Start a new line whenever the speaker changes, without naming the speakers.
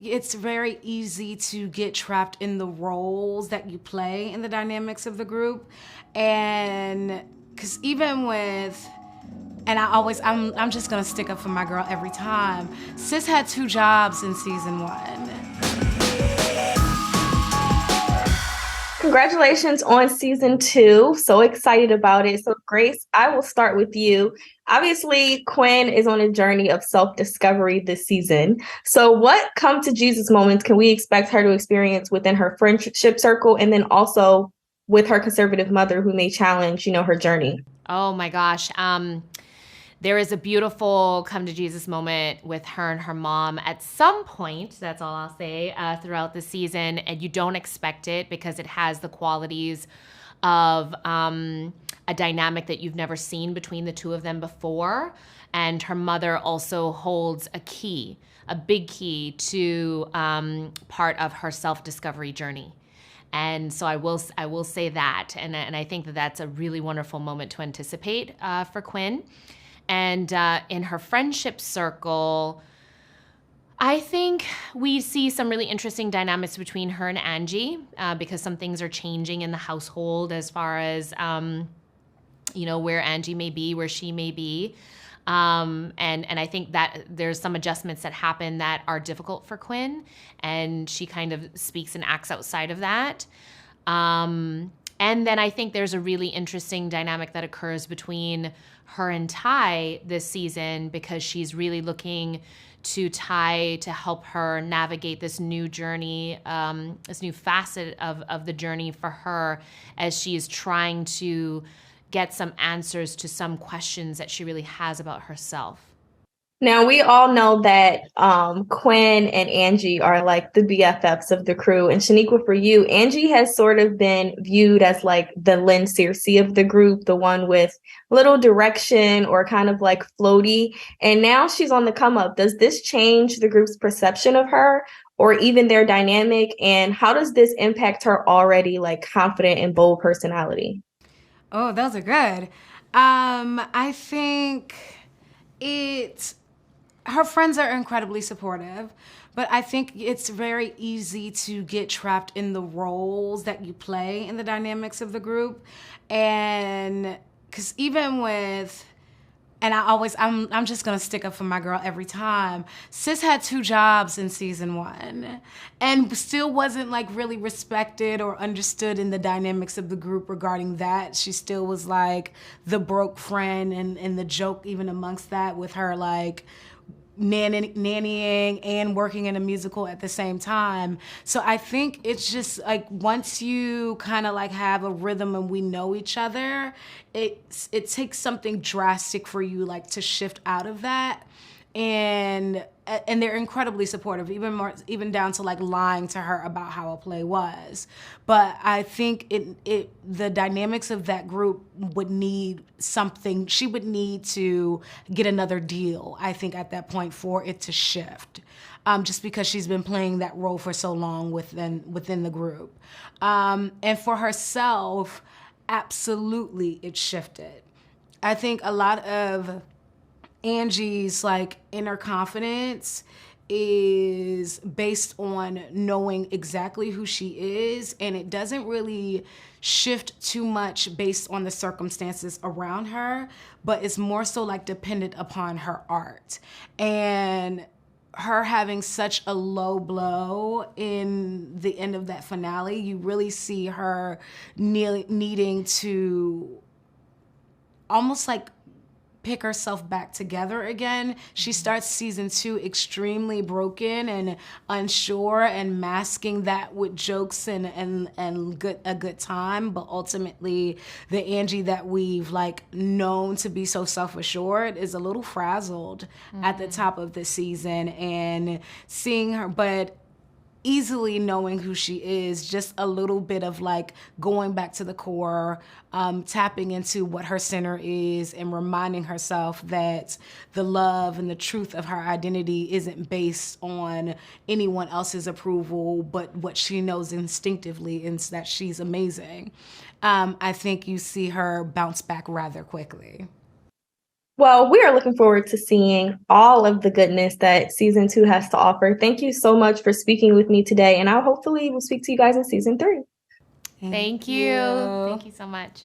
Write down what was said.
It's very easy to get trapped in the roles that you play in the dynamics of the group. And because even with, and I'm just gonna stick up for my girl every time. Sis had 2 jobs in season 1.
Congratulations on season 2. So excited about it. So Grace, I will start with you. Obviously, Quinn is on a journey of self-discovery this season. So what come to Jesus moments can we expect her to experience within her friendship circle and then also with her conservative mother who may challenge, her journey?
Oh my gosh. There is a beautiful come to Jesus moment with her and her mom at some point, that's all I'll say, throughout the season. And you don't expect it because it has the qualities of a dynamic that you've never seen between the two of them before. And her mother also holds a key, a big key to part of her self-discovery journey. And so I will say that. And I think that that's a really wonderful moment to anticipate for Quinn. And in her friendship circle, I think we see some really interesting dynamics between her and Angie because some things are changing in the household as far as, where Angie may be, where she may be. And I think that there's some adjustments that happen that are difficult for Quinn, and she kind of speaks and acts outside of that. And then I think there's a really interesting dynamic that occurs between her and Ty this season because she's really looking to Ty to help her navigate this new journey, this new facet of the journey for her as she is trying to get some answers to some questions that she really has about herself.
Now, we all know that Quinn and Angie are like the BFFs of the crew. And Shoniqua, for you, Angie has sort of been viewed as like the Lynn Searcy of the group, the one with little direction or kind of like floaty. And now she's on the come up. Does this change the group's perception of her or even their dynamic? And how does this impact her already like confident and bold personality?
Oh, those are good. I think her friends are incredibly supportive, but I think it's very easy to get trapped in the roles that you play in the dynamics of the group. And because even with, and I'm just gonna stick up for my girl every time. Sis had 2 jobs in season 1 and still wasn't like really respected or understood in the dynamics of the group regarding that. She still was like the broke friend and the joke even amongst that with her like nannying and working in a musical at the same time. So I think it's just like once you kind of like have a rhythm and we know each other, it takes something drastic for you like to shift out of that. And they're incredibly supportive, even down to like lying to her about how a play was. But I think the dynamics of that group would need something. She would need to get another deal, I think, at that point for it to shift. Just because she's been playing that role for so long within the group. And for herself, absolutely it shifted. I think a lot of Angie's like inner confidence is based on knowing exactly who she is, and it doesn't really shift too much based on the circumstances around her, but it's more so like dependent upon her art. And her having such a low blow in the end of that finale, you really see her needing to almost like pick herself back together again. She starts season 2 extremely broken and unsure and masking that with jokes and a good time. But ultimately, the Angie that we've like known to be so self-assured is a little frazzled at the top of the season, and seeing her, but easily knowing who she is, just a little bit of like going back to the core, tapping into what her center is and reminding herself that the love and the truth of her identity isn't based on anyone else's approval, but what she knows instinctively is that she's amazing. I think you see her bounce back rather quickly.
Well, we are looking forward to seeing all of the goodness that season 2 has to offer. Thank you so much for speaking with me today, and I hopefully will speak to you guys in season 3.
Thank you. Thank you so much.